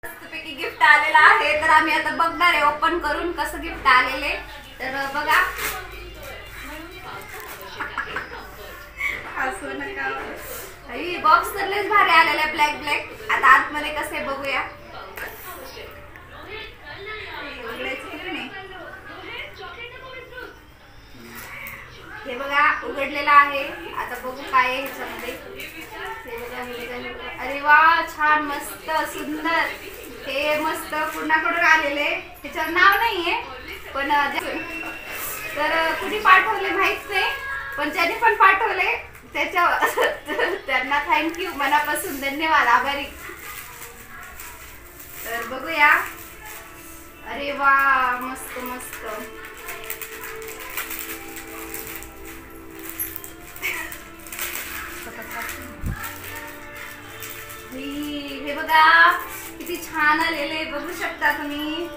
मस्तपैकी गिफ्ट आलेला आहे, तर आम्ही आता बघणार आहे ओपन करून कसं गिफ्ट आलेले. तर बघा, असू नका. ही बॉक्स तर लयच भारी आलेला आहे, ब्लॅक ब्लॅक. आता आतमध्ये कसं आहे बघूया. हे बघा उघडलेला आहे. आता बघू काय आहे ह्याच्यामध्ये. हे बघा, अरे वा, छान मस्त सुंदर. हे मस्त पूर्णाकडून आलेले. ह्याच्यावर नाव नाहीये पण तर कुणी पाठवले माहित नाही, पण ज्यांनी पण पाठवले त्यांना थँक्यू, मनापासून धन्यवाद, आभारी. तर बघूया. अरे वा, मस्त मस्त. हे बघा किती छान आलेले, बघू शकता तुम्ही.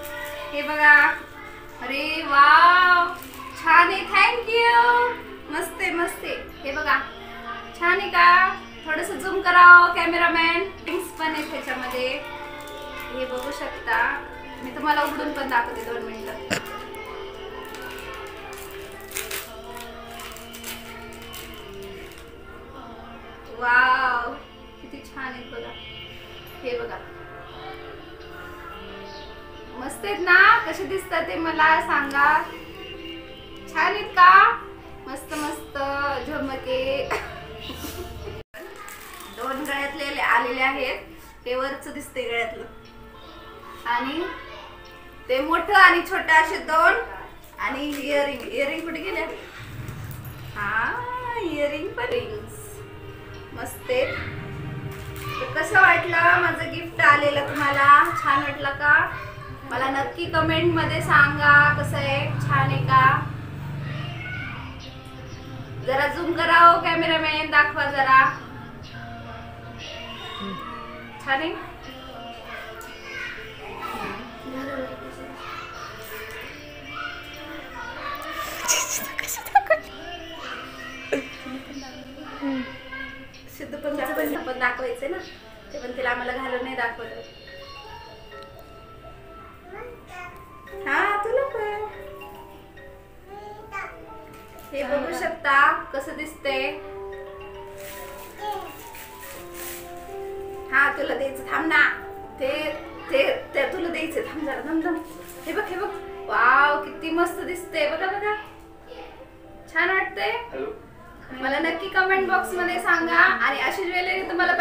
हे बघा, अरे वाव, छान आहे. थँक्यू, मस्त आहे मस्त आहे. हे बघा छान आहे का? थोडस झूम करावं कॅमेरामॅन. लिंक्स पण आहेत त्याच्यामध्ये, हे बघू शकता. मी तुम्हाला उघडून पण दाखवते 2 मिनिटं. वाव, किती छान आहेत बघा. हे बघा, मस्त आहेत ना? कसे दिसतात ते मला सांगा. छान आहेत का? मस्त मस्त झमके. 2 गळ्यातले आलेले आहेत. ते वरच दिसते गळ्यातलं, आणि ते मोठं आणि छोटं असे 2. आणि इयरिंग. इयरिंग कुठे गेले? हा, इयरिंग पण रिंग्स मस्त आहेत. तर कसं वाटलं माझं गिफ्ट आलेलं तुम्हाला? छान वाटलं का? मला नक्की कमेंट मध्ये सांगा कसं आहे, छान आहे का? जरा झूम करावं कॅमेरामॅन, दाखवा जरा. छान आहे. सिद्धू पण दाखवायचे ना, ते पण तिला आम्हाला घालून नाही दाखवलं. हा, तुला पण. हे बघू शकता कसं दिसतंय. हा, तुला द्यायचं, थांब ना. ते तुला द्यायचं, थांब जरा, दम. हे बघ, हे बघ. वाव, किती मस्त दिसते. बघा बघा, छान वाटतंय. मला नक्की कमेंट बॉक्स मध्ये सांगा. आणि अशी ज्वेलरी तुम्हाला